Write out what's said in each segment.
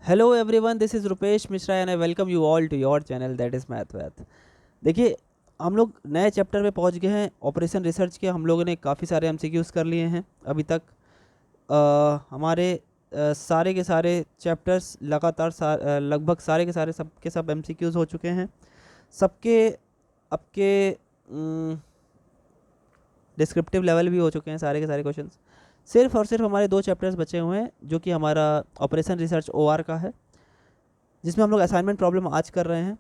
Hello everyone, this is Rupesh Mishra and I welcome you all to your channel that is Math Wath. देखिए, हम लोग नए chapter पे पहुंच गए हैं। ऑपरेशन रिसर्च के हम लोगों ने काफ़ी सारे एमसीक्यूज़ कर लिए हैं अभी तक। हमारे सारे के सारे चैप्टर्स लगातार लगभग सारे के सारे सब के सब एमसीक्यूज़ हो चुके हैं। सबके आपके डिस्क्रिप्टिव लेवल भी हो चुके हैं सारे के सारे क्वेश्चंस। सिर्फ और सिर्फ हमारे दो चैप्टर्स बचे हुए हैं, जो कि हमारा ऑपरेशन रिसर्च ओआर का है, जिसमें हम लोग असाइनमेंट प्रॉब्लम आज कर रहे हैं।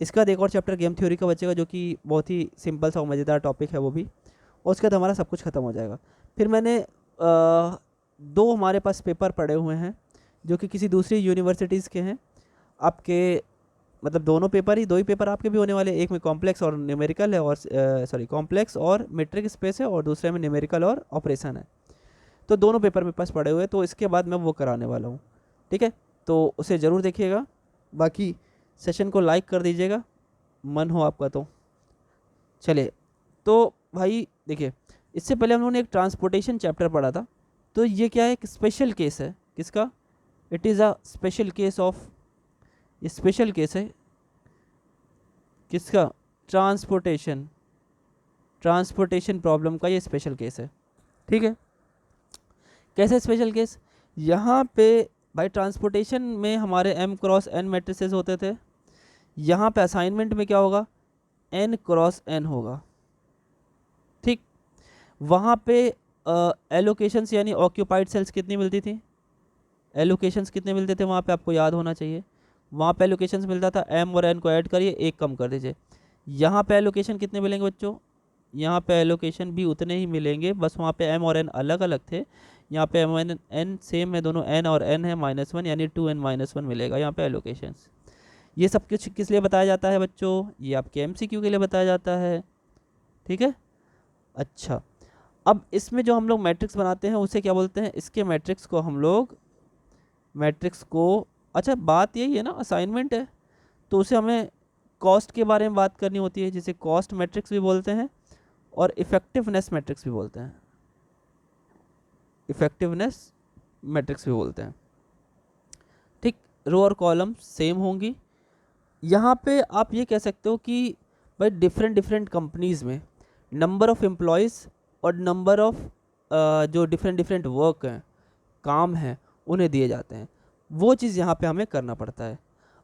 इसके बाद एक और चैप्टर गेम थ्योरी का बचेगा, जो कि बहुत ही सिंपल सा और मज़ेदार टॉपिक है वो भी। और उसके बाद हमारा सब कुछ ख़त्म हो जाएगा। फिर मैंने दो हमारे पास पेपर पड़े हुए हैं, जो कि किसी दूसरी यूनिवर्सिटीज़ के हैं। आपके मतलब दोनों पेपर ही, दो ही पेपर आपके भी होने वाले। एक में कॉम्प्लेक्स और न्यूमेरिकल है, और सॉरी कॉम्प्लेक्स और मेट्रिक स्पेस है, और दूसरे में न्यूमेरिकल और ऑपरेशन है। तो दोनों पेपर मेरे पास पड़े हुए हैं, तो इसके बाद मैं वो कराने वाला हूँ। ठीक है, तो उसे ज़रूर देखिएगा। बाकी सेशन को लाइक कर दीजिएगा, मन हो आपका तो। चलिए, तो भाई देखिए, इससे पहले हम लोगों ने एक ट्रांसपोर्टेशन चैप्टर पढ़ा था। तो ये क्या है, एक स्पेशल केस है। किसका? It is a special case of, special case है किसका? ट्रांसपोर्टेशन, ट्रांसपोर्टेशन प्रॉब्लम का ये स्पेशल केस है। ठीक है, कैसे स्पेशल केस? यहाँ पे भाई ट्रांसपोर्टेशन में हमारे m क्रॉस n मैट्रिसेस होते थे। यहाँ पे असाइनमेंट में क्या होगा? n क्रॉस n होगा। ठीक, वहाँ पे एलोकेशंस यानी ऑक्यूपाइड सेल्स कितनी मिलती थी? एलोकेशंस कितने मिलते थे वहाँ पे, आपको याद होना चाहिए। वहाँ पे एलोकेशंस मिलता था, m और n को ऐड करिए, एक कम कर दीजिए। यहाँ पे एलोकेशन कितने मिलेंगे बच्चों? यहाँ पे एलोकेशन भी उतने ही मिलेंगे, बस वहाँ पे m और n अलग अलग थे। यहाँ पे m और n सेम है, दोनों n और n है -1, यानी 2n-1 मिलेगा यहाँ पे एलोकेशंस। ये सब कुछ किस लिए बताया जाता है बच्चों? ये आपके एमसीक्यू के लिए बताया जाता है। ठीक है, अच्छा। अब इसमें जो हम लोग मैट्रिक्स बनाते हैं उसे क्या बोलते हैं? इसके मैट्रिक्स को हम लोग, मैट्रिक्स को, अच्छा बात यही है ना, असाइनमेंट है तो उसे हमें कॉस्ट के बारे में बात करनी होती है, जिसे कॉस्ट मैट्रिक्स भी बोलते हैं और इफेक्टिवनेस मैट्रिक्स भी बोलते हैं। इफेक्टिवनेस मैट्रिक्स भी बोलते हैं। ठीक, रो और कॉलम सेम होंगी। यहाँ पे आप ये कह सकते हो कि भाई डिफरेंट डिफरेंट कंपनीज में नंबर ऑफ एम्प्लॉयज़ और नंबर ऑफ जो डिफरेंट डिफरेंट वर्क हैं, काम हैं, उन्हें दिए जाते हैं। वो चीज़ यहाँ पे हमें करना पड़ता है।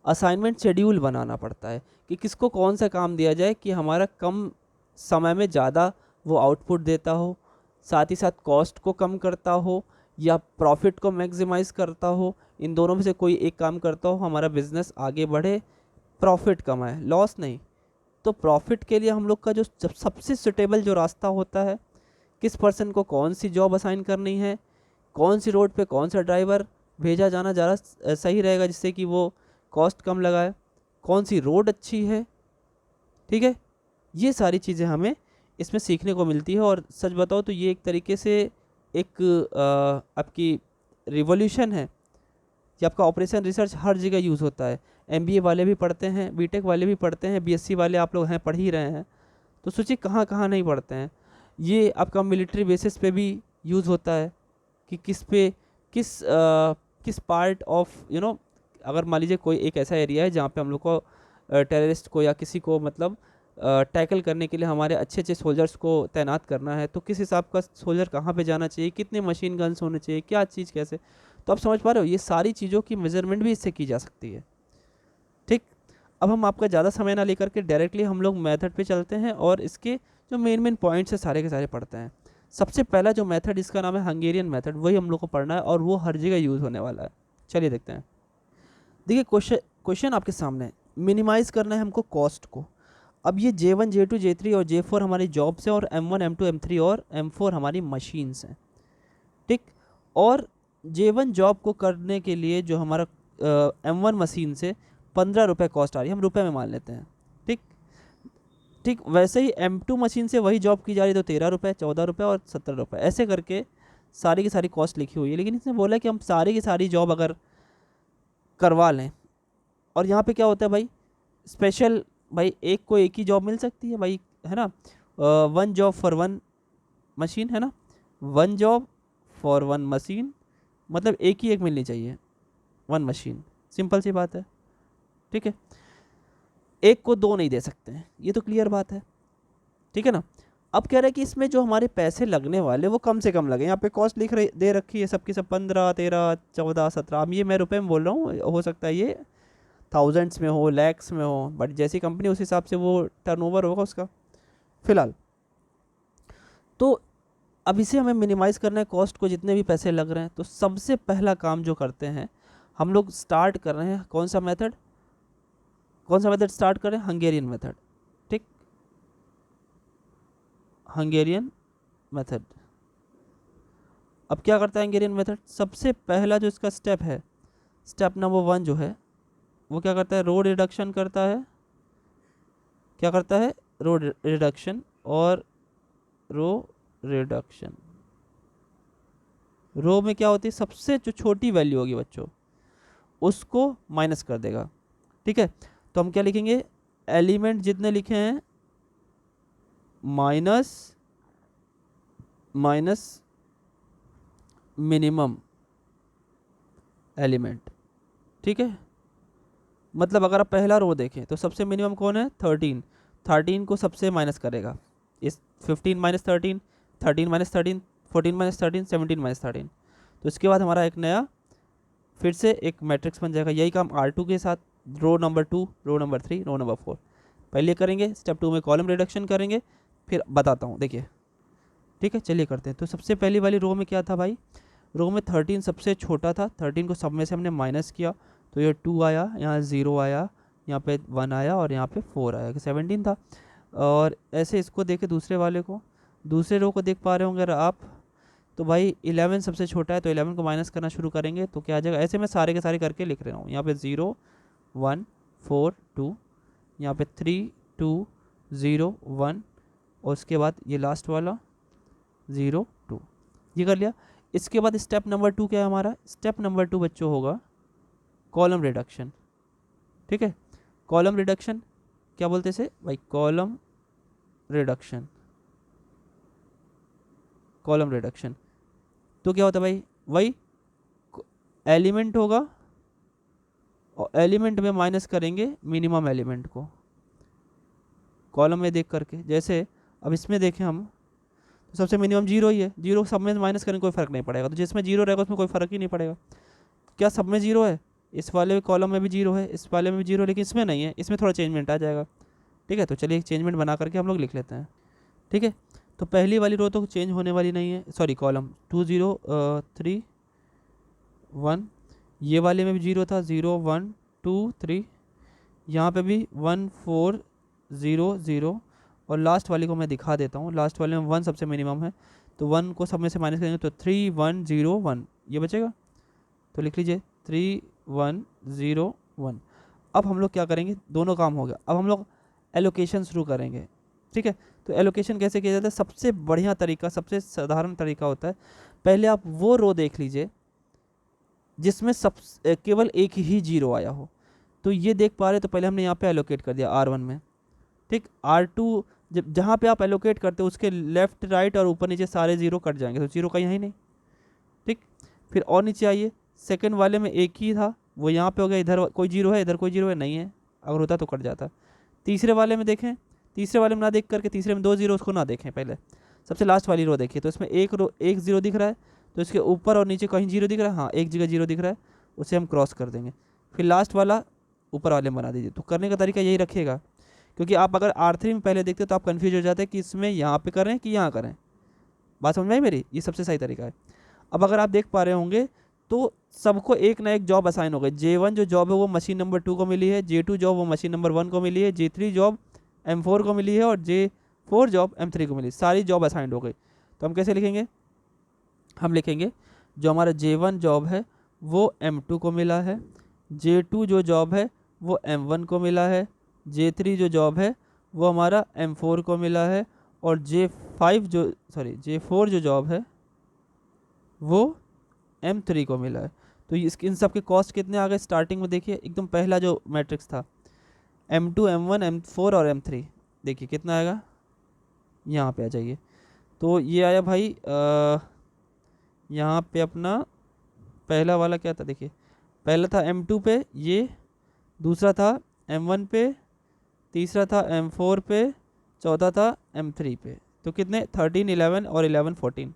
असाइनमेंट शेड्यूल बनाना पड़ता है कि किसको कौन सा काम दिया जाए कि हमारा कम समय में ज़्यादा वो आउटपुट देता हो, साथ ही साथ कॉस्ट को कम करता हो या प्रॉफिट को मैक्सिमाइज़ करता हो। इन दोनों में से कोई एक काम करता हो, हमारा बिजनेस आगे बढ़े, प्रॉफिट कमाए, लॉस नहीं। तो प्रॉफिट के लिए हम लोग का जो सबसे सुटेबल जो रास्ता होता है, किस पर्सन को कौन सी जॉब असाइन करनी है, कौन सी रोड पे कौन सा ड्राइवर भेजा जाना ज़्यादा सही रहेगा जिससे कि वो कॉस्ट कम लगाए, कौन सी रोड अच्छी है। ठीक है, ये सारी चीज़ें हमें इसमें सीखने को मिलती है। और सच बताओ तो ये एक तरीके से एक आपकी रिवॉल्यूशन है कि आपका ऑपरेशन रिसर्च हर जगह यूज़ होता है। एमबीए वाले भी पढ़ते हैं, बीटेक वाले भी पढ़ते हैं, बीएससी वाले आप लोग हैं, पढ़ ही रहे हैं। तो सोचिए कहाँ कहाँ नहीं पढ़ते हैं। ये आपका मिलिट्री बेसिस पे भी यूज़ होता है कि किस पे किस पार्ट ऑफ अगर मान लीजिए कोई एक ऐसा एरिया है जहाँ पे हम लोग को टेररिस्ट को या किसी को मतलब टैकल करने के लिए हमारे अच्छे अच्छे सोल्जर्स को तैनात करना है, तो किस हिसाब का सोल्जर कहाँ पे जाना चाहिए, कितने मशीन गन्स होने चाहिए, क्या चीज़ कैसे। तो आप समझ पा रहे हो, ये सारी चीज़ों की मेजरमेंट भी इससे की जा सकती है। ठीक, अब हम आपका ज़्यादा समय ना लेकर के डायरेक्टली हम लोग मेथड पे चलते हैं और इसके जो मेन मेन पॉइंट्स है सारे के सारे पढ़ते हैं। सबसे पहला जो मेथड, इसका नाम है हंगेरियन मेथड, वही हम लोग को पढ़ना है और वो हर जगह यूज़ होने वाला है। चलिए देखते हैं। देखिए, क्वेश्चन आपके सामने है, मिनिमाइज़ करना है हमको कॉस्ट को। अब ये J1 J2 J3 और J4 हमारी जॉब्स हैं और M1 M2 M3 और M4 हमारी मशीन्स हैं। ठीक, और J1 जॉब को करने के लिए जो हमारा M1 मशीन से 15 रुपये कॉस्ट आ रही है, हम रुपए में मान लेते हैं। ठीक, ठीक वैसे ही M2 मशीन से वही जॉब की जा रही है तो 13 रुपये, 14 रुपये और 17 रुपये, ऐसे करके सारी की सारी कॉस्ट लिखी हुई है। लेकिन इसने बोला कि हम सारी की सारी जॉब अगर करवा लें, और यहाँ पे क्या होता है भाई, स्पेशल, भाई एक को एक ही जॉब मिल सकती है भाई, है ना। One job for one machine, है ना। One job for one machine मतलब एक ही एक मिलनी चाहिए, वन मशीन। सिंपल सी बात है, ठीक है। एक को दो नहीं दे सकते हैं, ये तो क्लियर बात है, ठीक है ना। अब कह रहे हैं कि इसमें जो हमारे पैसे लगने वाले वो कम से कम लगे। यहाँ पे कॉस्ट लिख रही दे रखी है सबकी सब 15, 13, 14, 17। अब ये मैं रुपए में बोल रहा हूँ, हो सकता है ये थाउजेंड्स में हो, लैक्स में हो, बट जैसी कंपनी उस हिसाब से वो टर्नओवर होगा उसका फिलहाल। तो अब इसे हमें मिनिमाइज़ करना है कॉस्ट को, जितने भी पैसे लग रहे हैं। तो सबसे पहला काम जो करते हैं हम लोग, स्टार्ट कर रहे हैं कौन सा मेथड, कौन सा मेथड स्टार्ट करें, हंगेरियन मेथड, ठीक, हंगेरियन मेथड। अब क्या करता है हंगेरियन मेथड, सबसे पहला जो इसका स्टेप है, स्टेप नंबर 1 जो है वो क्या करता है, रो रिडक्शन करता है। क्या करता है, रो रिडक्शन। और रो रिडक्शन, रो में क्या होती है, सबसे जो छोटी वैल्यू होगी बच्चों उसको माइनस कर देगा, ठीक है। तो हम क्या लिखेंगे, एलिमेंट जितने लिखे हैं माइनस माइनस मिनिमम एलिमेंट, ठीक है। मतलब अगर आप पहला रो देखें तो सबसे मिनिमम कौन है, 13, 13 को सबसे माइनस करेगा, इस 15 माइनस 13, 13 माइनस 13, 14 माइनस 13, 17 माइनस 13। तो इसके बाद हमारा एक नया फिर से एक मैट्रिक्स बन जाएगा। यही काम R2 के साथ, row number 2, row number 3, row number 4 पहले करेंगे। स्टेप 2 में कॉलम रिडक्शन करेंगे, फिर बताता हूँ, देखिए, ठीक है। चलिए करते हैं। तो सबसे पहली वाली रो में क्या था भाई, रो में 13 सबसे छोटा था, 13 को सब में से हमने माइनस किया, तो ये 2 आया, यहाँ 0 आया, यहाँ पे 1 आया और यहाँ पे 4 आया, 17 था। और ऐसे इसको देखे दूसरे वाले को, दूसरे रो को देख पा रहे होंगे अगर आप, तो भाई 11 सबसे छोटा है, तो 11 को माइनस करना शुरू करेंगे तो क्या आ जाएगा। ऐसे मैं सारे के सारे करके लिख रहा हूँ। यहाँ पे 0, 1, 4, 2, यहाँ पे 3, 2, 0, 1, और उसके बाद ये लास्ट वाला 0, 2, ये कर लिया। इसके बाद स्टेप नंबर 2 क्या है हमारा, स्टेप नंबर 2 बच्चों होगा कॉलम रिडक्शन, ठीक है। कॉलम रिडक्शन क्या बोलते हैं इसे भाई, कॉलम रिडक्शन, कॉलम रिडक्शन। तो क्या होता है भाई, वही एलिमेंट होगा और एलिमेंट में माइनस करेंगे मिनिमम एलिमेंट को कॉलम में देख करके। जैसे अब इसमें देखें हम, तो सबसे मिनिमम 0 ही है, 0 सब में माइनस करेंगे कोई फ़र्क नहीं पड़ेगा, तो जिसमें 0 रहेगा उसमें कोई फ़र्क ही नहीं पड़ेगा। क्या सब में 0 है, इस वाले कॉलम में भी 0 है, इस वाले में भी 0, लेकिन इसमें नहीं है, इसमें थोड़ा चेंजमेंट आ जाएगा, ठीक है। तो चलिए एक चेंजमेंट बना करके हम लोग लिख लेते हैं, ठीक है। तो पहली वाली रो तो चेंज होने वाली नहीं है, सॉरी कॉलम 2, 0, 3, 1, ये वाले में भी 0 था, 0, 1, 2, 3, यहाँ पे भी 1, 4, 0, 0, और लास्ट वाली को मैं दिखा देता हूँ। लास्ट वाले में 1 सबसे मिनिमम है, तो 1 को सब में से माइनस करेंगे तो 3, 1, 0, 1 ये बचेगा। तो लिख लीजिए 3, 1, 0, 1। अब हम लोग क्या करेंगे, दोनों काम हो गया। अब हम लोग एलोकेशन शुरू करेंगे, ठीक है। तो एलोकेशन कैसे किया जाता है, सबसे बढ़िया तरीका, सबसे साधारण तरीका होता है, पहले आप वो रो देख लीजिए जिसमें सब केवल एक ही 0 आया हो। तो ये देख पा रहे, तो पहले हमने यहाँ पे एलोकेट कर दिया R1 में, ठीक। R2 जब जहाँ पे आप एलोकेट करते हो उसके लेफ्ट राइट और ऊपर नीचे सारे 0 कट जाएंगे, तो 0 कहीं है ही नहीं, ठीक। फिर और नीचे आइए, सेकंड वाले में एक ही था, वो यहाँ पे हो गया, इधर कोई 0 है, इधर कोई 0 है, नहीं है, अगर होता तो कट जाता। तीसरे वाले में देखें, तीसरे वाले में ना देख करके, तीसरे में 2 0 उसको ना देखें, पहले सबसे लास्ट वाली रो देखिए, तो इसमें एक 0 दिख रहा है, तो इसके ऊपर और नीचे कहीं 0 दिख रहा है, हाँ एक जगह 0 दिख रहा है, उसे हम क्रॉस कर देंगे। फिर लास्ट वाला ऊपर वाले में बना दीजिए। तो करने का तरीका यही रखिएगा, क्योंकि आप अगर R3 में पहले देखते हो तो आप कन्फ्यूज हो जाते हैं कि इसमें यहाँ पे करें कि यहाँ करें। बात समझ में आई मेरी, ये सबसे सही तरीका है। अब अगर आप देख पा रहे होंगे तो सबको एक ना एक जॉब असाइन हो गई। J1 जो जॉब है वो मशीन नंबर 2 को मिली है, J2 जॉब वो मशीन नंबर 1 को मिली है, J3 जॉब M4 को मिली है और J4 जॉब M3 को मिली, सारी जॉब असाइंड हो गई। तो हम कैसे लिखेंगे, हम लिखेंगे जो हमारा J1 जॉब है वो M2 को मिला है, J2 जो जॉब है वो M1 को मिला है, J3 जो जॉब है वो हमारा M4 को मिला है, और J4 जो जॉब है वो M3 को मिला है। तो इन सब के कॉस्ट कितने आ गए, स्टार्टिंग में देखिए एकदम पहला जो मैट्रिक्स था M2, M1, M4 और M3, देखिए कितना आएगा, यहाँ पे आ जाइए। तो ये आया भाई यहाँ पे अपना पहला वाला क्या था, देखिए पहला था M2 पे, ये दूसरा था M1 पे, तीसरा था M4 पे, चौथा था M3 पे। तो कितने 13, 11 और 11, 14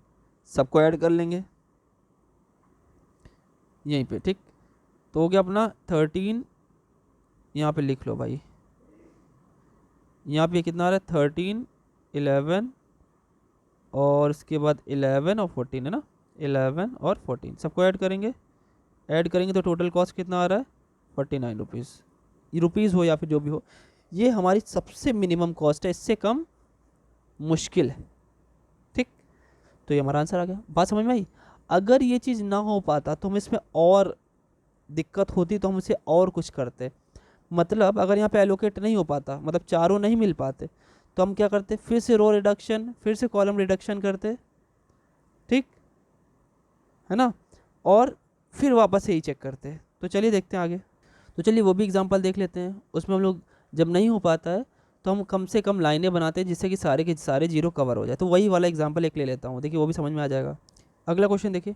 सबको ऐड कर लेंगे यहीं पे। ठीक, तो हो गया अपना 13, यहाँ पे लिख लो भाई, यहाँ पे कितना आ रहा है 13, 11 और उसके बाद 11 और 14 है ना, 11 और 14 सबको ऐड करेंगे। ऐड करेंगे तो टोटल कॉस्ट कितना आ रहा है 49 रुपीज़। ये रुपीज़ हो या फिर जो भी हो, ये हमारी सबसे मिनिमम कॉस्ट है, इससे कम मुश्किल है। ठीक, तो ये हमारा आंसर आ गया। बात समझ में आई? अगर ये चीज़ ना हो पाता तो हम इसमें और दिक्कत होती, तो हम इसे और कुछ करते। मतलब अगर यहाँ पे एलोकेट नहीं हो पाता, मतलब चारों नहीं मिल पाते, तो हम क्या करते, फिर से रो रिडक्शन, फिर से कॉलम रिडक्शन करते। ठीक है ना, और फिर वापस से ही चेक करते हैं। तो चलिए देखते हैं आगे। तो चलिए वो भी एग्जांपल देख लेते हैं। उसमें हम लोग जब नहीं हो पाता है तो हम कम से कम लाइनें बनाते हैं जिससे कि सारे के सारे जीरो कवर हो जाए। तो वही वाला एग्जांपल एक ले लेता हूँ, देखिए वो भी समझ में आ जाएगा। अगला क्वेश्चन देखिए,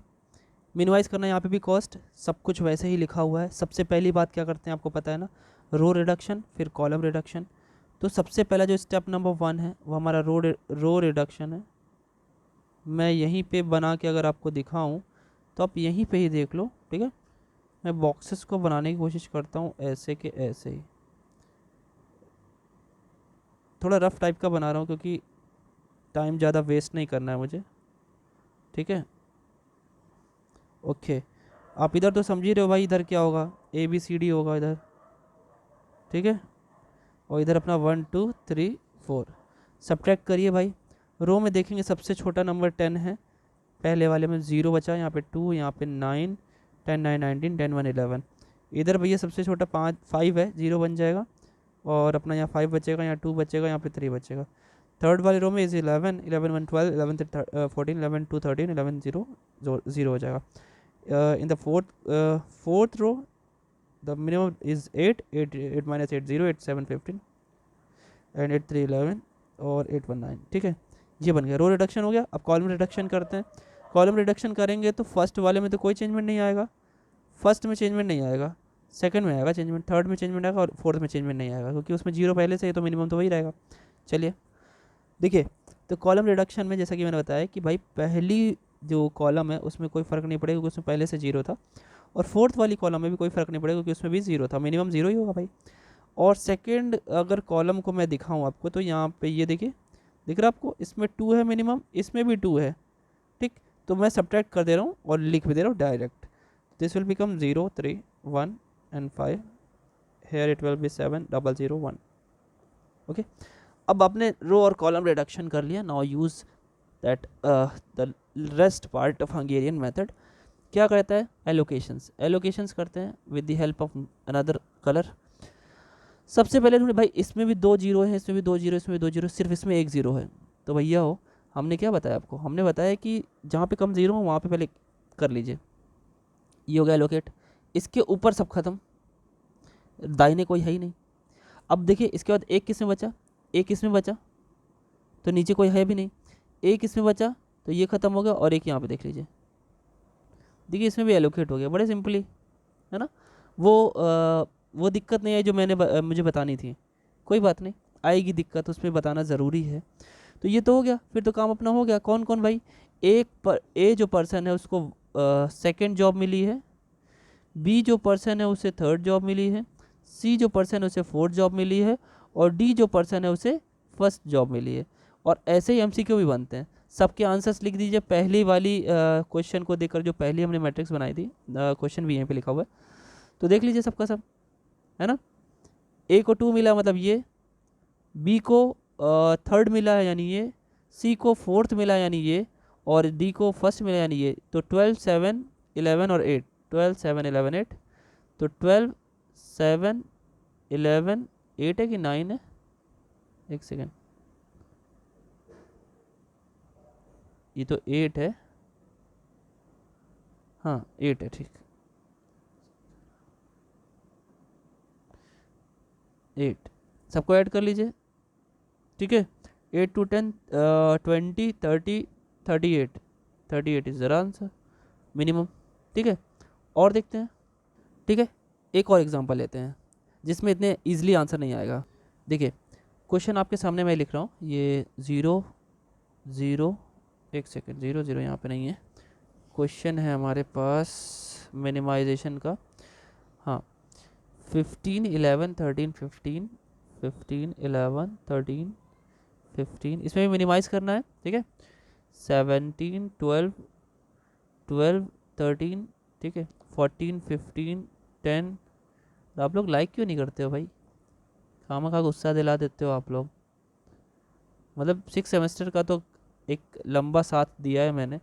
मिनिमाइज करना, यहाँ पे भी कॉस्ट सब कुछ वैसे ही लिखा हुआ है। सबसे पहली बात क्या करते हैं आपको पता है ना, रो रिडक्शन फिर कॉलम रिडक्शन। तो सबसे पहला जो स्टेप नंबर 1 है वो हमारा रो रिडक्शन है। मैं यहीं पे बना के अगर आपको दिखाऊं तो आप यहीं पे ही देख लो। ठीक है, मैं बॉक्सेस को बनाने की कोशिश करता हूँ ऐसे के ऐसे ही, थोड़ा रफ टाइप का बना रहा हूँ क्योंकि टाइम ज़्यादा वेस्ट नहीं करना है मुझे। ठीक है, ओके, आप इधर तो समझ ही रहे हो भाई, इधर क्या होगा ABCD होगा इधर। ठीक है, और इधर अपना 1 2 3 4 सब्ट्रैक्ट करिए भाई। रो में देखेंगे सबसे छोटा नंबर 10 है, पहले वाले में 0 बचा, यहाँ पे 2, यहाँ पे 9, 10 9 19, 10 1 11। इधर भैया सबसे छोटा 5 है, 0 बन जाएगा, और अपना यहाँ 5 बचेगा, यहाँ 2 बचेगा, यहाँ पे 3 बचेगा। थर्ड वाले रो में इज 11, 11 1 12, 11 14, 11 2 13, 11 0 0 हो जाएगा। In the fourth row the minimum is 8, 8 minus 8 0, 8 7 15 and 8 3 11 और 8 1 9। ठीक है, ये बन गया, रो रिडक्शन हो गया। अब कॉलम रिडक्शन करते हैं। कॉलम रिडक्शन करेंगे तो फर्स्ट वाले में तो कोई चेंजमेंट नहीं आएगा, फर्स्ट में चेंजमेंट नहीं आएगा, सेकंड में आएगा चेंजमेंट, थर्ड में चेंजमेंट आएगा और फोर्थ में चेंजमेंट नहीं आएगा क्योंकि उसमें 0 पहले से है तो मिनिमम तो वही रहेगा। चलिए देखिए, तो कॉलम रिडक्शन में जैसा कि मैंने बताया कि भाई पहली जो कॉलम है उसमें कोई फ़र्क नहीं पड़ेगा क्योंकि उसमें पहले से 0 था, और फोर्थ वाली कॉलम में भी कोई फ़र्क नहीं पड़ेगा क्योंकि उसमें भी 0 था, मिनिमम 0 ही होगा भाई। और सेकंड अगर कॉलम को मैं दिखाऊं आपको तो यहाँ पे ये देखिए, दिख रहा है आपको, इसमें 2 है मिनिमम, इसमें भी 2 है। ठीक, तो मैं सब्ट्रैक्ट कर दे रहा हूँ और लिख भी दे रहा हूँ direct. This will become 0 3 1 and 5, here it will be 7 0 0 1। Okay, अब आपने रो और कॉलम रिडक्शन कर लिया। Now use that the rest part of Hungarian method. क्या कहता है, एलोकेशंस। एलोकेशंस करते हैं with the help of another colour. सबसे पहले भाई इसमें भी 2 जीरो है, इसमें भी 2 जीरो, इसमें भी 2 जीरो, सिर्फ इसमें 1 जीरो है। तो भैया हो, हमने क्या बताया आपको, हमने बताया कि जहाँ पे कम जीरो हो वहाँ पे पहले कर लीजिए। ये हो गया एलोकेट। इसके ऊपर सब खत्म, दाहिने कोई है ही नहीं। अब देखिए इसके बाद एक किस में बचा, एक किस में बचा, तो नीचे कोई है भी नहीं। एक इसमें बचा तो ये खत्म हो गया, और एक यहाँ पे देख लीजिए, देखिए इसमें भी एलोकेट हो गया, बड़े सिंपली, है ना। वो दिक्कत नहीं है जो मुझे बतानी थी, कोई बात नहीं, आएगी दिक्कत, उसमें बताना ज़रूरी है। तो ये तो हो गया, फिर तो काम अपना हो गया। कौन कौन भाई, ए जो पर्सन है उसको सेकंड जॉब मिली है, बी जो पर्सन है उसे थर्ड जॉब मिली है, सी जो पर्सन है उसे फोर्थ जॉब मिली है, और डी जो पर्सन है उसे फर्स्ट जॉब मिली है। और ऐसे ही MCQ भी बनते हैं। सबके आंसर्स लिख दीजिए पहली वाली क्वेश्चन को देखकर, जो पहली हमने मैट्रिक्स बनाई थी, क्वेश्चन भी यहीं पे लिखा हुआ है, तो देख लीजिए सबका सब, है ना। ए को 2 मिला मतलब ये, बी को थर्ड मिला है यानी ये, सी को फोर्थ मिला यानी ये, और डी को फर्स्ट मिला यानी ये। तो 12 7 11 और 8, 12 7 11 8, तो 12 7 11 8 है कि 9 है, एक सेकेंड, ये तो 8 है, हाँ 8 है, ठीक, 8 सबको ऐड कर लीजिए। ठीक है, 8 to 10 20 30 38, 38 is the answer minimum. ठीक है, और देखते हैं। ठीक है, एक और एग्जांपल लेते हैं जिसमें इतने इजीली आंसर नहीं आएगा। देखिए क्वेश्चन आपके सामने मैं लिख रहा हूँ, ये 0 0, एक सेकेंड, 0 0 यहाँ पे नहीं है। क्वेश्चन है हमारे पास मिनिमाइजेशन का, हाँ 15 11 13 15 15 11 13 15, इसमें भी मिनिमाइज करना है, ठीक है। 17 12 12 13, ठीक है, 14 15 10। आप लोग लाइक क्यों नहीं करते हो भाई, खामा गुस्सा दिला देते हो आप लोग। मतलब 6 सेमेस्टर का तो एक लंबा साथ दिया है मैंने,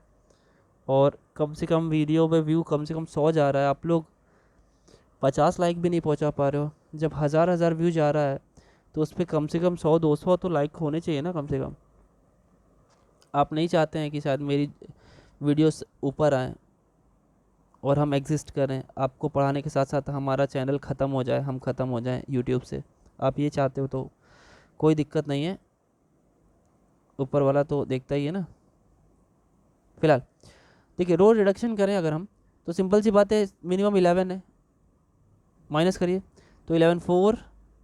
और कम से कम वीडियो पे व्यू कम से कम 100 जा रहा है, आप लोग 50 लाइक भी नहीं पहुंचा पा रहे हो। जब हज़ार व्यू जा रहा है तो उस पर कम से कम 100 200 तो लाइक होने चाहिए ना कम से कम। आप नहीं चाहते हैं कि शायद मेरी वीडियोस ऊपर आएँ और हम एग्जिस्ट करें, आपको पढ़ाने के साथ साथ हमारा चैनल ख़त्म हो जाए, हम ख़त्म हो जाएं यूट्यूब से। आप ये चाहते हो तो कोई दिक्कत नहीं है, ऊपर वाला तो देखता ही है ना। फिलहाल देखिए रो रिडक्शन करें अगर हम, तो सिंपल सी बात है, मिनिमम 11 है, माइनस करिए तो 11 4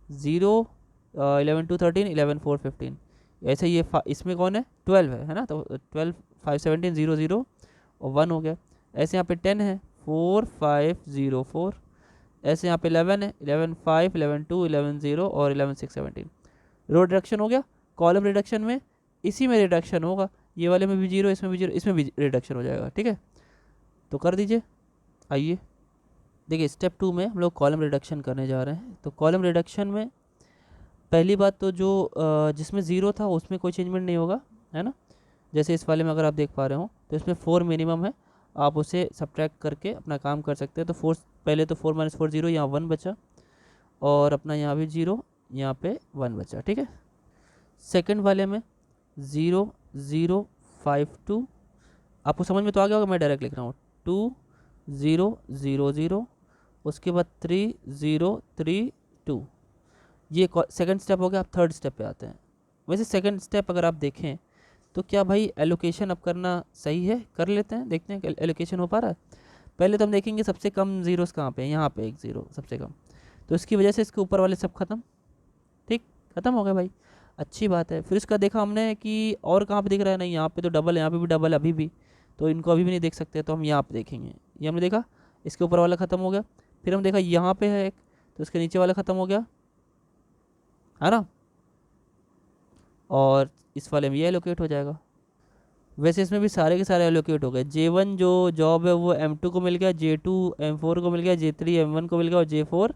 0, 11 2 13, 11 4 15। ऐसे ये इसमें कौन है, 12 है ना, तो 12 5 17 0 0 और 1 हो गया। ऐसे यहाँ पे 10 है, 4 5 0 4। ऐसे यहाँ पे 11 है, 11 5 11 2 11 0 और 11 6 17। रो रिडक्शन हो गया। कॉलम रिडक्शन में इसी में रिडक्शन होगा, ये वाले में भी 0, इसमें भी 0, इसमें भी रिडक्शन हो जाएगा, ठीक है। तो कर दीजिए। आइए देखिए स्टेप 2 में हम लोग कॉलम रिडक्शन करने जा रहे हैं। तो कॉलम रिडक्शन में पहली बात तो जो जिसमें 0 था उसमें कोई चेंजमेंट नहीं होगा, है ना। जैसे इस वाले में अगर आप देख पा रहे हो तो इसमें 4 मिनिमम है, आप उसे सब्ट्रैक्ट करके अपना काम कर सकते हैं। तो 4 पहले तो 4 - 4 0, यहाँ 1 बचा, और अपना यहाँ भी 0, यहाँ पे 1 बचा, ठीक है। सेकंड वाले में 0 0 5 2, आपको समझ में तो आ गया होगा, मैं डायरेक्ट लिख रहा हूँ 2 0 0 0, उसके बाद 3 0 3 2। ये सेकंड स्टेप हो गया। आप थर्ड स्टेप पे आते हैं। वैसे सेकंड स्टेप अगर आप देखें तो क्या भाई एलोकेशन अब करना सही है, कर लेते हैं, देखते हैं कि एलोकेशन हो पा रहा है। पहले तो हम देखेंगे सबसे कम जीरोस कहाँ पे हैं, यहाँ पे एक 0 सबसे कम, तो इसकी वजह से इसके ऊपर वाले सब खत्म, ठीक, खत्म हो गए भाई, अच्छी बात है। फिर इसका देखा हमने कि और कहाँ पे दिख रहा है, नहीं यहाँ पे तो डबल है, यहाँ पे भी डबल अभी भी, तो इनको अभी भी नहीं देख सकते, तो हम यहाँ पे देखेंगे। ये हमने देखा, इसके ऊपर वाला ख़त्म हो गया। फिर हम देखा यहाँ पे है एक, तो इसके नीचे वाला ख़त्म हो गया, है ना, और इस वाले में ये एलोकेट हो जाएगा। वैसे इसमें भी सारे के सारे एलोकेट हो गए। J1 जो जॉब है वो M2 को मिल गया, J2 M4 को मिल गया, J3 M1 को मिल गया और J4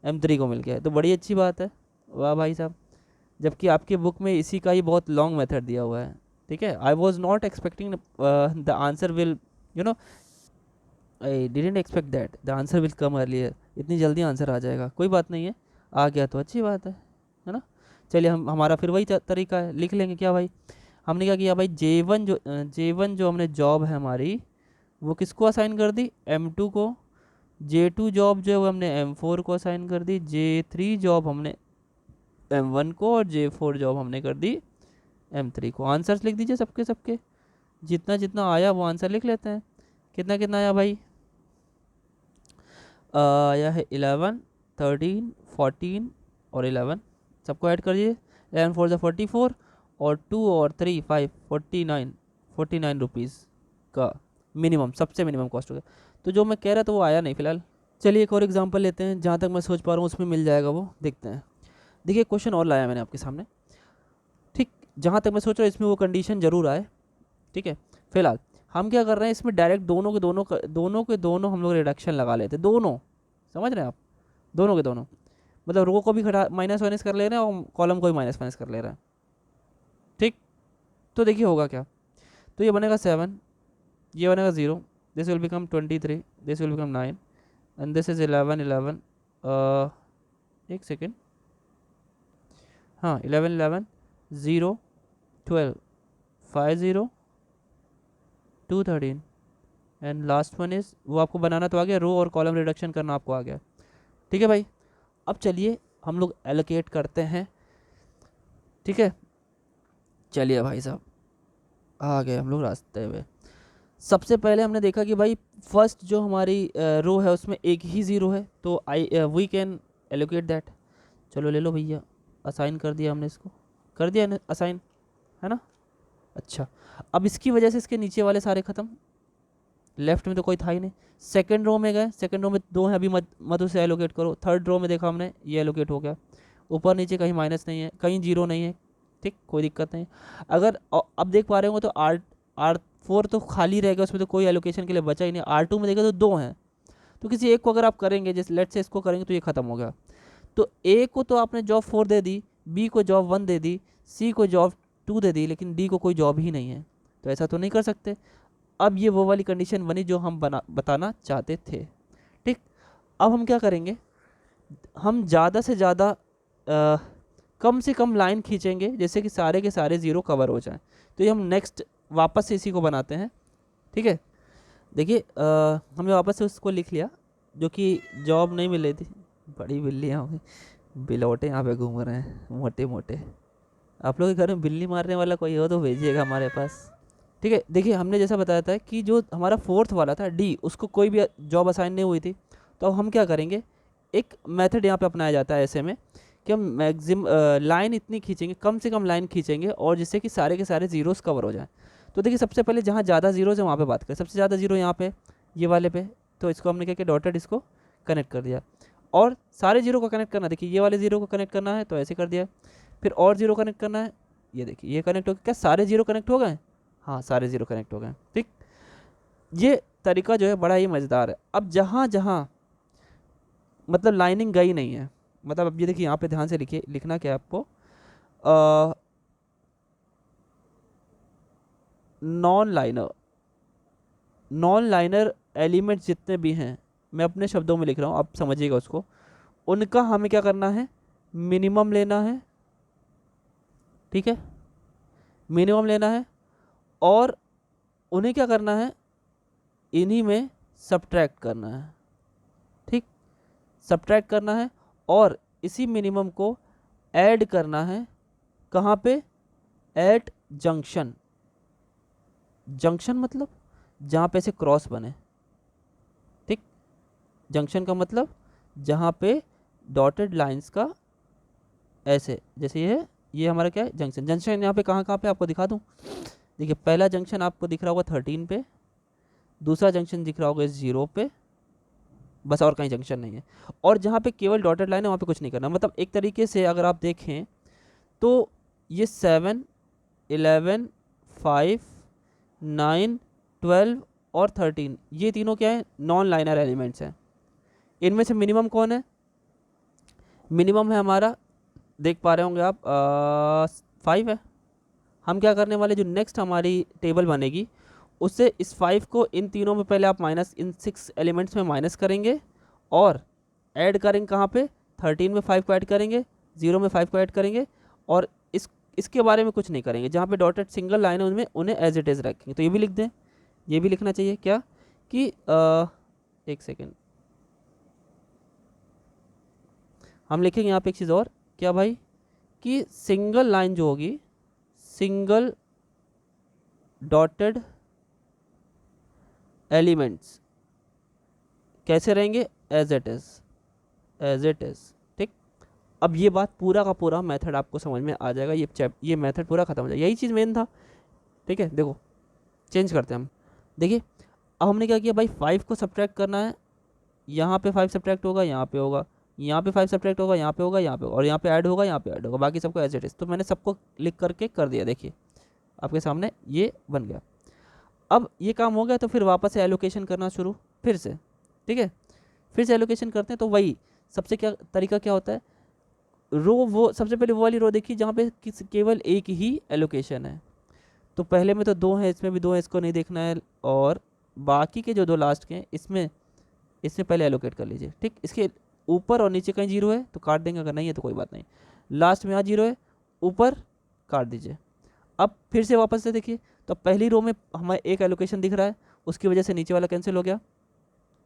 M3 को मिल गया, तो बड़ी अच्छी बात है, वाह भाई साहब। जबकि आपकी बुक में इसी का ही बहुत लॉन्ग मेथड दिया हुआ है, ठीक है। I was not expecting the answer will, you know, I didn't expect that the answer will come earlier, इतनी जल्दी आंसर आ जाएगा। कोई बात नहीं है, आ गया तो अच्छी बात है ना। चलिए हम हमारा फिर वही तरीका है, लिख लेंगे क्या भाई। हमने क्या किया भाई, J1 जो हमने जॉब है हमारी, वो किसको असाइन कर दी, M2 को। J2 जॉब जो है वो हमने M4 को असाइन कर दी, J3 जॉब हमने M1 को, और J4 जॉब हमने कर दी M3 को। आंसर्स लिख दीजिए सबके सबके, जितना जितना आया वो आंसर लिख लेते हैं। कितना कितना आया भाई, आया है 11 13 14 और 11, सबको ऐड करिए। 11 4 44 और 2 और 3 5 49 रुपीज़ का मिनिमम, सबसे मिनिमम कॉस्ट हो गया। तो जो मैं कह रहा था वो आया नहीं फिलहाल। चलिए एक और एग्जांपल लेते हैं, जहाँ तक मैं सोच पा रहा हूँ उसमें मिल जाएगा वो, देखते हैं। देखिए क्वेश्चन और लाया मैंने आपके सामने, ठीक, जहाँ तक मैं सोच रहा हूँ इसमें वो कंडीशन ज़रूर आए, ठीक है। फिलहाल हम क्या कर रहे हैं, इसमें डायरेक्ट दोनों के दोनों हम लोग रिडक्शन लगा लेते हैं, दोनों, समझ रहे हैं आप, दोनों के दोनों, मतलब रो को भी माइनस माइनस कर ले रहे हैं और कॉलम को भी माइनस माइनस कर ले रहे हैं, ठीक। तो देखिए होगा क्या, तो ये बनेगा 7, ये बनेगा 0, this will become 23, this will become 9 and this is 11 एक सेकेंड, हाँ 11 0 12 5 0 2 13 एंड लास्ट वन इज, वो आपको बनाना तो आ गया, रो और कॉलम रिडक्शन करना आपको आ गया, ठीक है भाई। अब चलिए हम लोग एलोकेट करते हैं, ठीक है। चलिए भाई साहब आ गए हम लोग रास्ते में। सबसे पहले हमने देखा कि भाई फर्स्ट जो हमारी रो है उसमें एक ही ज़ीरो है, तो वी कैन एलोकेट दैट। चलो ले लो भैया, असाइन कर दिया हमने, इसको कर दिया असाइन, है ना। अच्छा, अब इसकी वजह से इसके नीचे वाले सारे ख़त्म, लेफ्ट में तो कोई था ही नहीं। सेकंड रो में गए, सेकंड रो में दो हैं, अभी मधु से एलोकेट करो। थर्ड रो में देखा हमने, ये एलोकेट हो गया। ऊपर नीचे कहीं माइनस नहीं है, कहीं जीरो नहीं है, ठीक, कोई दिक्कत नहीं। अगर अब देख पा रहे हो तो R4 तो खाली रहेगा, उसमें तो कोई एलोकेशन के लिए बचा ही नहीं। R2 में देखा तो दो हैं, तो किसी एक को अगर आप करेंगे, जैसे लेट से इसको करेंगे तो ये खत्म हो गया। तो ए को तो आपने जॉब 4 दे दी, बी को जॉब 1 दे दी, सी को जॉब 2 दे दी, लेकिन डी को कोई जॉब ही नहीं है, तो ऐसा तो नहीं कर सकते। अब ये वो वाली कंडीशन बनी जो हम बताना चाहते थे, ठीक। अब हम क्या करेंगे, हम ज़्यादा से ज़्यादा कम से कम लाइन खींचेंगे, जैसे कि सारे के सारे ज़ीरो कवर हो जाएं। तो ये हम नेक्स्ट वापस से इसी को बनाते हैं, ठीक है। देखिए हमने वापस से उसको लिख लिया, जो कि जॉब नहीं मिल रही थी। बड़ी बिल्लियाँ हो गई, बिलौटे यहाँ पे घूम रहे हैं मोटे मोटे। आप लोग के घर में बिल्ली मारने वाला कोई हो तो भेजिएगा हमारे पास, ठीक है। देखिए हमने जैसा बताया था कि जो हमारा फोर्थ वाला था डी, उसको कोई भी जॉब असाइन नहीं हुई थी। तो अब हम क्या करेंगे, एक मेथड यहाँ पे अपनाया जाता है ऐसे में कि हम मैक्सिमम लाइन इतनी खींचेंगे, कम से कम लाइन खींचेंगे, और जिससे कि सारे के सारे जीरोस कवर हो जाएं। तो देखिए सबसे पहले जहाँ ज़्यादा जीरोज है वहाँ पे बात करें। सबसे ज़्यादा जीरो यहाँ पे ये वाले पे, तो इसको हमने क्या किया, डॉटेड इसको कनेक्ट कर दिया। और सारे जीरो को कनेक्ट करना, देखिए ये वाले जीरो को कनेक्ट करना है तो ऐसे कर दिया। फिर और जीरो कनेक्ट करना है, ये देखिए ये कनेक्ट हो गया। क्या सारे जीरो कनेक्ट हो गए? हाँ सारे जीरो कनेक्ट हो गए, ठीक। ये तरीका जो है बड़ा ही मज़ेदार है। अब जहाँ जहाँ मतलब लाइनिंग गई नहीं है, मतलब अब ये देखिए यहाँ पे ध्यान से लिखिए, लिखना क्या है आपको, नॉन लाइनर एलिमेंट्स जितने भी हैं, मैं अपने शब्दों में लिख रहा हूँ, आप समझिएगा उसको, उनका हमें क्या करना है, मिनिमम लेना है, ठीक है, मिनिमम लेना है। और उन्हें क्या करना है, इन्हीं में सब्ट्रैक्ट करना है, ठीक, सब्ट्रैक्ट करना है। और इसी मिनिमम को ऐड करना है, कहाँ पे, एट जंक्शन। जंक्शन मतलब जहाँ पे से क्रॉस बने, ठीक। जंक्शन का मतलब जहाँ पे डॉटेड लाइंस का ऐसे, जैसे ये हमारा क्या है, जंक्शन। जंक्शन यहाँ पे कहाँ कहाँ पे आपको दिखा दूँ। देखिए पहला जंक्शन आपको दिख रहा होगा 13 पे, दूसरा जंक्शन दिख रहा होगा 0 पे, बस और कहीं जंक्शन नहीं है। और जहाँ पे केवल डॉटेड लाइन है वहाँ पे कुछ नहीं करना। मतलब एक तरीके से अगर आप देखें तो ये 7, 11, 5, 9, 12 और 13, ये तीनों क्या है, नॉन लाइनर एलिमेंट्स हैं। इनमें से मिनिमम कौन है, मिनिमम है हमारा, देख पा रहे होंगे आप, 5 है। हम क्या करने वाले, जो नेक्स्ट हमारी टेबल बनेगी उससे इस 5 को इन तीनों में पहले आप माइनस, इन 6 एलिमेंट्स में माइनस करेंगे, और ऐड करेंगे कहाँ पे, 13 में 5 को ऐड करेंगे, 0 में 5 को ऐड करेंगे, और इसके बारे में कुछ नहीं करेंगे। जहाँ पे डॉटेड सिंगल लाइन है उनमें उन्हें एज इट इज़ रखेंगे। तो ये भी लिख दें, ये भी लिखना चाहिए क्या, कि एक सेकेंड, हम लिखेंगे यहाँ पे एक चीज़ और, क्या भाई, कि सिंगल लाइन जो होगी, सिंगल डॉटेड एलिमेंट्स कैसे रहेंगे, as it is, as it is, ठीक। अब ये बात पूरा का पूरा मेथड आपको समझ में आ जाएगा, ये मेथड पूरा खत्म हो जाएगा, यही चीज़ मेन था, ठीक है। देखो चेंज करते हैं हम, देखिए अब हमने क्या किया भाई, 5 को सब्ट्रैक्ट करना है, यहाँ पे 5 सब्ट्रैक्ट होगा, यहाँ पे होगा, यहाँ पे 5 सब्ट्रैक्ट होगा, यहाँ पे होगा, यहाँ पे होगा, और यहाँ पे ऐड होगा, यहाँ पे ऐड होगा, बाकी सबको एज इट इज़। तो मैंने सबको लिख करके कर दिया, देखिए आपके सामने ये बन गया। अब ये काम हो गया तो फिर वापस से एलोकेशन करना शुरू, फिर से, ठीक है, फिर से एलोकेशन करते हैं। तो वही सबसे क्या तरीका क्या होता है, रो, वो सबसे पहले वो वाली रो देखिए जहाँ पे केवल एक ही एलोकेशन है। तो पहले में तो 2 है, इसमें भी 2 है, इसको नहीं देखना है, और बाकी के जो 2 लास्ट के हैं इसमें पहले एलोकेट कर लीजिए, ठीक। इसके ऊपर और नीचे कहीं 0 है तो काट देंगे, अगर नहीं है तो कोई बात नहीं। लास्ट में यहाँ 0 है, ऊपर काट दीजिए। अब फिर से वापस से देखिए, तो पहली रो में हमें एक एलोकेशन दिख रहा है, उसकी वजह से नीचे वाला कैंसिल हो गया,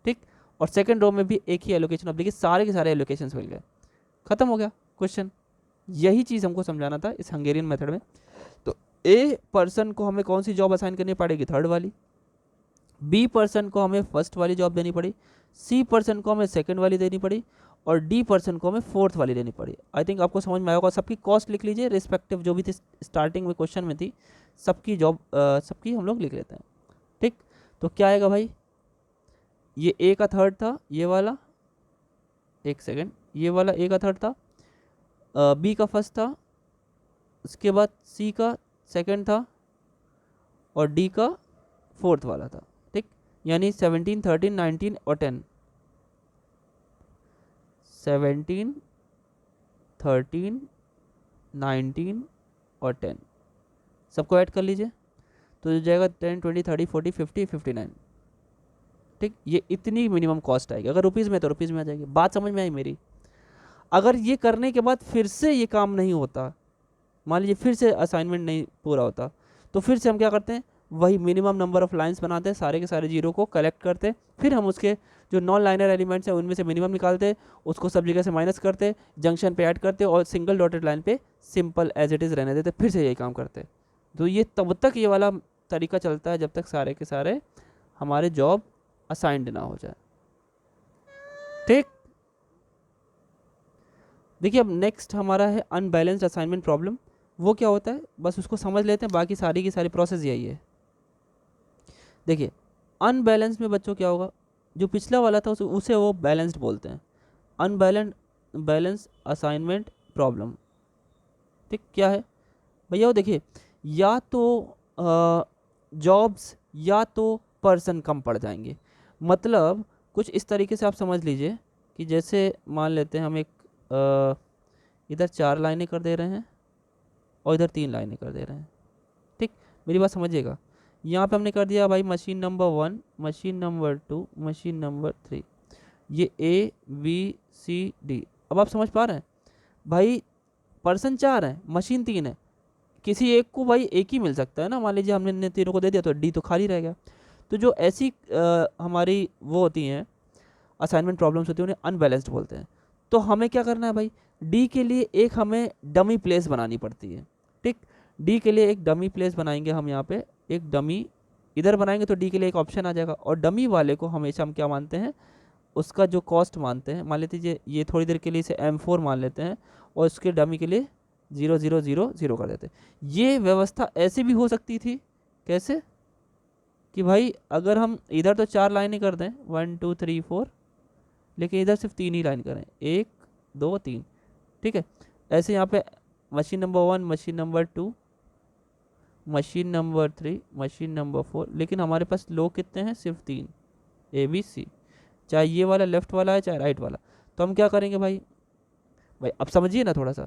ठीक। और सेकंड रो में भी एक ही एलोकेशन, अब देखिए सारे के सारे एलोकेशन मिल गए, खत्म हो गया क्वेश्चन। यही चीज़ हमको समझाना था इस हंगेरियन मेथड में। तो ए पर्सन को हमें कौन सी जॉब असाइन करनी पड़ेगी, थर्ड वाली, बी पर्सन को हमें फर्स्ट वाली जॉब देनी पड़ी, सी पर्सन को हमें सेकंड वाली देनी पड़ी, और डी पर्सन को हमें फोर्थ वाली देनी पड़ी। आई थिंक आपको समझ में आया होगा। सबकी कॉस्ट लिख लीजिए, रिस्पेक्टिव जो भी थी स्टार्टिंग में क्वेश्चन में थी, सबकी जॉब सबकी हम लोग लिख लेते हैं। ठीक, तो क्या आएगा भाई, ये ए का थर्ड था, ये वाला, एक सेकेंड, ये वाला ए का थर्ड था, बी का फर्स्ट था, उसके बाद सी का सेकंड था, और डी का फोर्थ वाला था। ठीक, यानी 17, 13, 19 और 10, 17, 13, 19 और 10 सबको ऐड कर लीजिए, तो जो जाएगा 10, 20, 30, 40, 50, 59। ठीक, ये इतनी मिनिमम कॉस्ट आएगी। अगर रुपीज़ में तो रुपीज़ में आ जाएगी। बात समझ में आई मेरी? अगर ये करने के बाद फिर से ये काम नहीं होता, मान लीजिए फिर से असाइनमेंट नहीं पूरा होता, तो फिर से हम क्या करते हैं, वही मिनिमम नंबर ऑफ लाइंस बनाते हैं, सारे के सारे जीरो को कलेक्ट करते हैं, फिर हम उसके जो नॉन लाइनर एलिमेंट्स हैं उनमें से मिनिमम निकालते हैं, उसको सब जगह से माइनस करते, जंक्शन पे ऐड करते और सिंगल डॉटेड लाइन पे सिंपल एज इट इज़ रहने देते, फिर से यही काम करते। तो ये तब तक ये वाला तरीका चलता है जब तक सारे के सारे हमारे जॉब असाइंड ना हो जाए। ठीक, देखिए अब नेक्स्ट हमारा है अनबैलेंस्ड असाइनमेंट प्रॉब्लम। वो क्या होता है बस उसको समझ लेते हैं, बाकी सारी की सारी प्रोसेस यही है। देखिए अनबैलेंस में बच्चों क्या होगा, जो पिछला वाला था उसे वो बैलेंस्ड बोलते हैं, बैलेंस असाइनमेंट प्रॉब्लम। ठीक, क्या है भैया, वो देखिए या तो जॉब्स या तो पर्सन कम पड़ जाएंगे। मतलब कुछ इस तरीके से आप समझ लीजिए कि जैसे मान लेते हैं हम एक इधर 4 लाइनें कर दे रहे हैं और इधर 3 लाइनें कर दे रहे हैं। ठीक, मेरी बात समझिएगा। यहाँ पे हमने कर दिया भाई machine number 1, machine number 2, machine number 3, ये ए बी सी डी। अब आप समझ पा रहे हैं भाई, पर्सन 4 हैं, मशीन 3 है, किसी एक को भाई एक ही मिल सकता है ना। मान लीजिए हमने तीनों को दे दिया तो डी तो खाली रह गया। तो जो ऐसी हमारी वो होती हैं असाइनमेंट प्रॉब्लम्स होती हैं, उन्हें अनबैलेंस्ड बोलते हैं। तो हमें क्या करना है भाई, डी के लिए एक हमें डमी प्लेस बनानी पड़ती है। ठीक, डी के लिए एक डमी प्लेस बनाएंगे हम, यहाँ पे एक डमी इधर बनाएंगे तो डी के लिए एक ऑप्शन आ जाएगा। और डमी वाले को हमेशा हम क्या मानते हैं, उसका जो कॉस्ट मानते हैं। मान लेते हैं ये थोड़ी देर के लिए इसे M4 मान लेते हैं और उसके डमी के लिए 0 0 0 0 कर देते हैं। ये व्यवस्था ऐसे भी हो सकती थी, कैसे कि भाई अगर हम इधर तो 4 लाइनें कर दें 1 2 3 4, लेकिन इधर सिर्फ 3 ही लाइन करें, 1 2 3। ठीक है, ऐसे यहाँ पे machine number 1, machine number 2, machine number 3, machine number 4, लेकिन हमारे पास लोग कितने हैं, सिर्फ 3, ए बी सी, चाहे ये वाला लेफ्ट वाला है चाहे राइट वाला। तो हम क्या करेंगे भाई, अब समझिए ना थोड़ा सा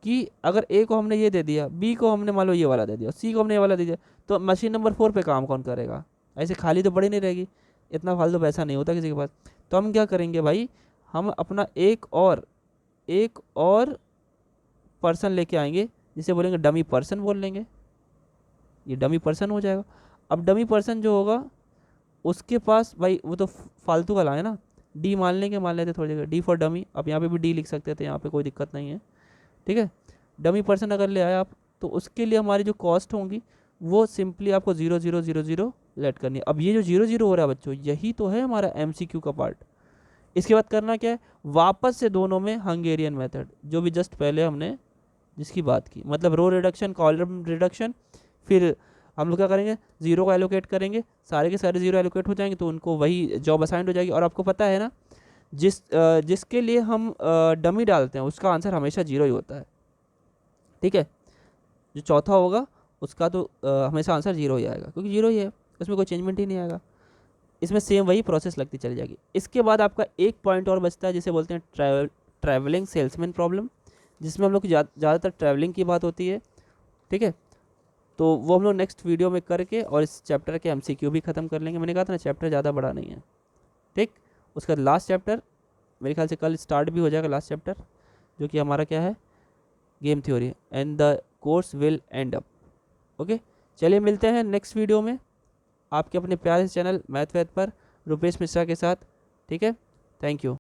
कि अगर ए को हमने ये दे दिया, बी को हमने मान लो ये वाला दे दिया, सी को हमने ये वाला दे दिया, तो मशीन नंबर 4 पे काम कौन करेगा? ऐसे खाली तो पड़ी नहीं रहेगी, इतना फालतू पैसा नहीं होता किसी के पास। तो हम क्या करेंगे भाई, हम अपना एक और पर्सन लेके आएंगे, जिसे बोलेंगे डमी पर्सन बोल लेंगे। ये डमी पर्सन हो जाएगा। अब डमी पर्सन जो होगा उसके पास भाई वो तो फालतू वाला है ना, डी मान लेंगे, मान लेते थोड़ी जगह डी फॉर डमी। अब यहाँ पे भी डी लिख सकते थे, यहाँ पे कोई दिक्कत नहीं है। ठीक है, डमी पर्सन अगर ले आए आप, तो उसके लिए हमारी जो कॉस्ट होंगी वो सिंपली आपको 0 0 0 0 लेट करनी है। अब ये जो 0 0 हो रहा है बच्चों, यही तो है हमारा MCQ का पार्ट। इसके बाद करना क्या है, वापस से दोनों में हंगेरियन मेथड, जो भी जस्ट पहले हमने जिसकी बात की, मतलब रो रिडक्शन, कॉलम रिडक्शन। फिर हम लोग क्या करेंगे, 0 को एलोकेट करेंगे, सारे के सारे 0 एलोकेट हो जाएंगे तो उनको वही जॉब असाइंड हो जाएगी। और आपको पता है ना, जिसके लिए हम डमी डालते हैं उसका आंसर हमेशा 0 ही होता है। ठीक है, जो चौथा होगा उसका तो हमेशा आंसर 0 ही आएगा, क्योंकि 0 ही है, उसमें कोई चेंजमेंट ही नहीं आएगा। इसमें सेम वही प्रोसेस लगती चली जाएगी। इसके बाद आपका एक पॉइंट और बचता है जिसे बोलते हैं ट्रैवलिंग सेल्समैन प्रॉब्लम, जिसमें हम लोग की ज़्यादातर ट्रैवलिंग की बात होती है। ठीक है, तो वो हम लोग नेक्स्ट वीडियो में करके और इस चैप्टर के MCQ भी ख़त्म कर लेंगे। मैंने कहा था ना चैप्टर ज़्यादा बड़ा नहीं है। ठीक, उसका लास्ट चैप्टर मेरे ख्याल से कल स्टार्ट भी हो जाएगा, लास्ट चैप्टर, जो कि हमारा क्या है, game theory, and the course will and up. Okay, चलिए मिलते हैं नेक्स्ट वीडियो में आपके अपने प्यारे चैनल मैथ वैथ पर रुपेश मिश्रा के साथ। ठीक है, थैंक यू।